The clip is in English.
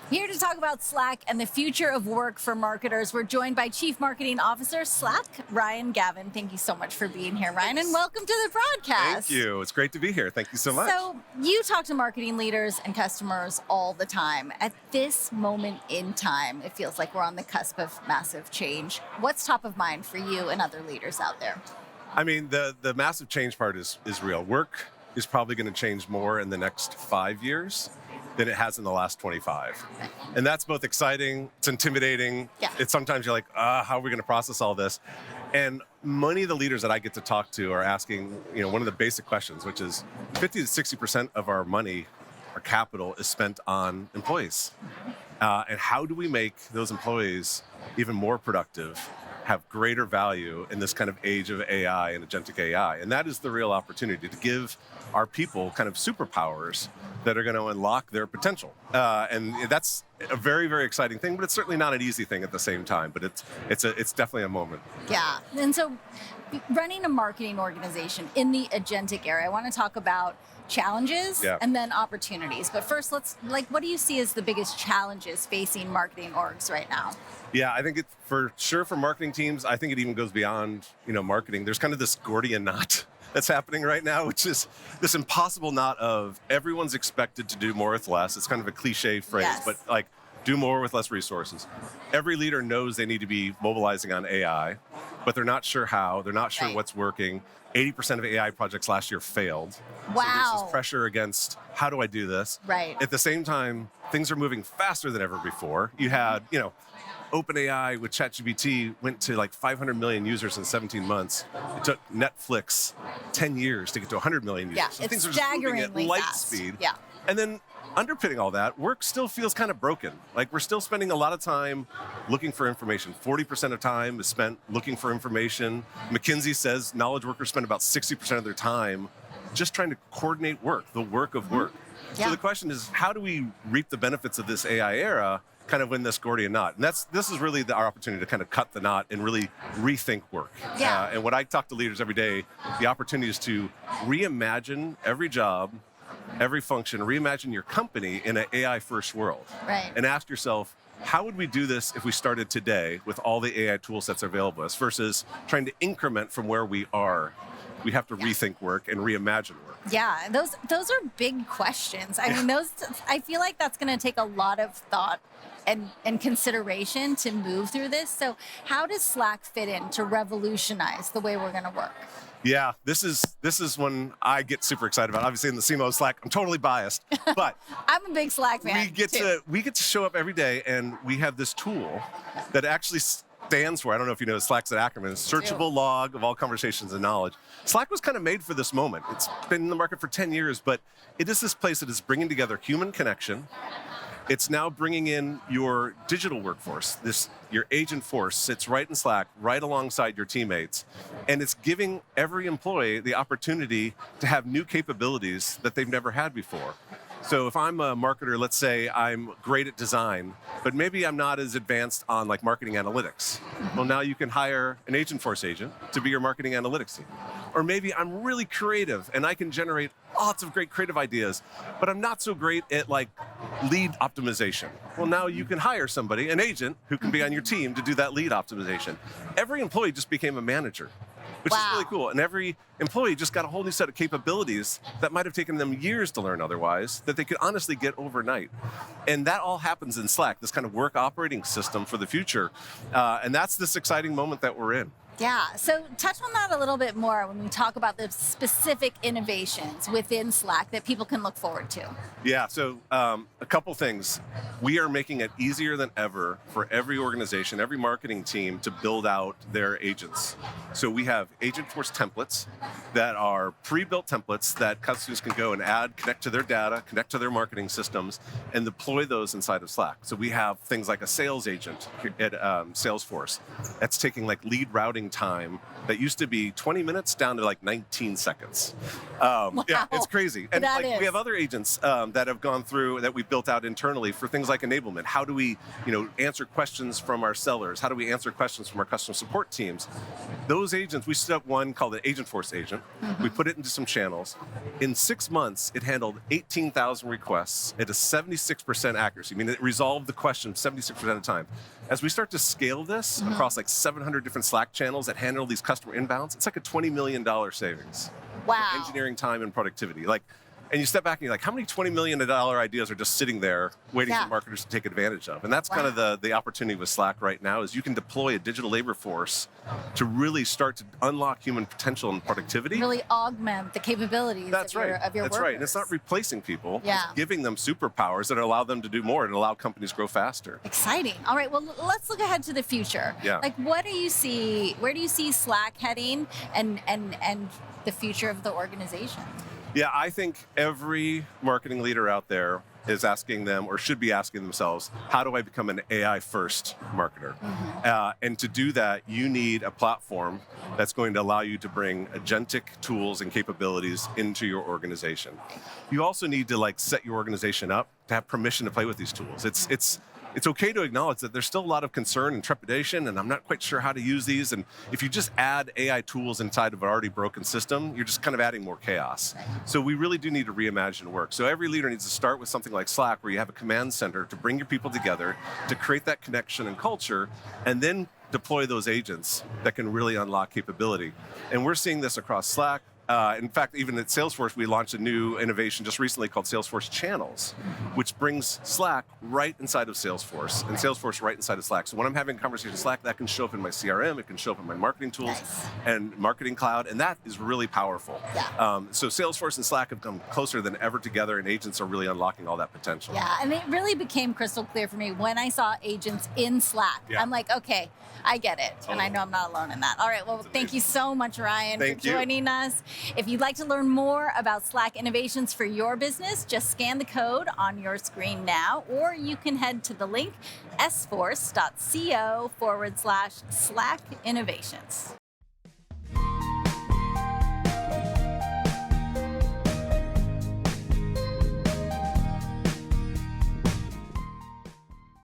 Here to talk about Slack and the future of work for marketers, we're joined by Chief Marketing Officer Slack, Ryan Gavin. Thank you so much for being here, Ryan, and welcome to the broadcast. Thank you. It's great to be here. Thank you so much. So you talk to marketing leaders and customers all the time. At this moment in time, it feels like we're on the cusp of massive change. What's top of mind for you and other leaders out there? I mean, the massive change part is real. Work is probably going to change more in the next 5 years than it has in the last 25. And that's both exciting, it's intimidating. Yeah. It's sometimes you're like, how are we going to process all this? And many of the leaders that I get to talk to are asking, one of the basic questions, which is 50 to 60% of our money, our capital is spent on employees. And how do we make those employees even more productive, have greater value in this kind of age of AI and agentic AI? And that is the real opportunity to give our people kind of superpowers that are going to unlock their potential. And that's a very, very exciting thing, but it's certainly not an easy thing at the same time, but it's definitely a moment. Yeah, and so running a marketing organization in the agentic era, I want to talk about challenges and then opportunities. But first, what do you see as the biggest challenges facing marketing orgs right now? Yeah, I think for sure for marketing teams, I think it even goes beyond, marketing. There's kind of this Gordian knot that's happening right now, which is this impossible knot of everyone's expected to do more with less. It's kind of a cliche phrase, but do more with less resources. Every leader knows they need to be mobilizing on AI, but they're not sure how, they're not sure what's working. 80% of AI projects last year failed. Wow. So there's this pressure against, how do I do this? Right. At the same time, things are moving faster than ever before. You had, OpenAI with ChatGPT went to like 500 million users in 17 months. It took Netflix 10 years to get to 100 million users. Yeah, so it's things are just moving at light speed. Yeah. And then underpinning all that, work still feels kind of broken. Like we're still spending a lot of time looking for information. 40% of time is spent looking for information. McKinsey says knowledge workers spend about 60% of their time just trying to coordinate work, the work of work. Yeah. So the question is, how do we reap the benefits of this AI era kind of in this Gordian knot? And this is really our opportunity to kind of cut the knot and really rethink work. Yeah. And when I talk to leaders every day, the opportunity is to reimagine every job, every function, reimagine your company in an AI-first world. Right. And ask yourself, how would we do this if we started today with all the AI tool sets available to us versus trying to increment from where we are? We have to rethink work and reimagine work. Yeah, those are big questions. I mean, I feel like that's going to take a lot of thought and consideration to move through this. So how does Slack fit in to revolutionize the way we're going to work? Yeah, this is when I get super excited about. Obviously, in the CMO Slack, I'm totally biased, but I'm a big Slack fan. We get to show up every day, and we have this tool that actually stands for, I don't know if you know, Slack's an acronym, it's searchable log of all conversations and knowledge. Slack was kind of made for this moment. It's been in the market for 10 years, but it is this place that is bringing together human connection. It's now bringing in your digital workforce. Your agent force sits right in Slack, right alongside your teammates. And it's giving every employee the opportunity to have new capabilities that they've never had before. So if I'm a marketer, let's say I'm great at design, but maybe I'm not as advanced on like marketing analytics. Well, now you can hire an Agentforce agent to be your marketing analytics team. Or maybe I'm really creative and I can generate lots of great creative ideas, but I'm not so great at like lead optimization. Well, now you can hire somebody, an agent, who can be on your team to do that lead optimization. Every employee just became a manager, which is really cool. And every employee just got a whole new set of capabilities that might have taken them years to learn otherwise, that they could honestly get overnight. And that all happens in Slack, this kind of work operating system for the future. And that's this exciting moment that we're in. Yeah, so touch on that a little bit more when we talk about the specific innovations within Slack that people can look forward to. Yeah, so a couple things. We are making it easier than ever for every organization, every marketing team to build out their agents. So we have Agentforce templates that are pre-built templates that customers can go and add, connect to their data, connect to their marketing systems, and deploy those inside of Slack. So we have things like a sales agent at Salesforce that's taking like lead routing engineering time that used to be 20 minutes down to like 19 seconds. Wow. Yeah, it's crazy. And That like is. we have other agents that have gone through that we've built out internally for things like enablement. How do we, answer questions from our sellers? How do we answer questions from our customer support teams? Those agents, we set up one called the Agentforce agent. We put it into some channels. In 6 months, it handled 18,000 requests at a 76% accuracy. I mean, it resolved the question 76% of the time. As we start to scale this across like 700 different Slack channels that handle these customer inbounds, it's like a $20 million savings. Wow. For engineering time and productivity. And you step back and you're like, how many $20 million ideas are just sitting there waiting for marketers to take advantage of? And that's kind of the opportunity with Slack right now is you can deploy a digital labor force to really start to unlock human potential and productivity. Really augment the capabilities of your That's workers. right. And it's not replacing people. Yeah. It's giving them superpowers that allow them to do more and allow companies grow faster. Exciting. All right, well, let's look ahead to the future. Yeah. Like, where do you see Slack heading and the future of the organization? Yeah, I think every marketing leader out there is asking them or should be asking themselves, how do I become an AI first marketer? And to do that, you need a platform that's going to allow you to bring agentic tools and capabilities into your organization. You also need to set your organization up to have permission to play with these tools. It's okay to acknowledge that there's still a lot of concern and trepidation, and I'm not quite sure how to use these. And if you just add AI tools inside of an already broken system, you're just kind of adding more chaos. So we really do need to reimagine work. So every leader needs to start with something like Slack, where you have a command center to bring your people together, to create that connection and culture, and then deploy those agents that can really unlock capability. And we're seeing this across Slack. In fact, even at Salesforce, we launched a new innovation just recently called Salesforce Channels, which brings Slack right inside of Salesforce and Salesforce right inside of Slack. So when I'm having a conversation in Slack, that can show up in my CRM, it can show up in my marketing tools and marketing cloud, and that is really powerful. Yeah. So Salesforce and Slack have come closer than ever together, and agents are really unlocking all that potential. Yeah, and it really became crystal clear for me when I saw agents in Slack. Yeah. I'm like, okay, I get it. And I know I'm not alone in that. All right, well, thank you so much, Ryan, for joining us. If you'd like to learn more about Slack innovations for your business, just scan the code on your screen now, or you can head to the link sforce.co/Slack innovations.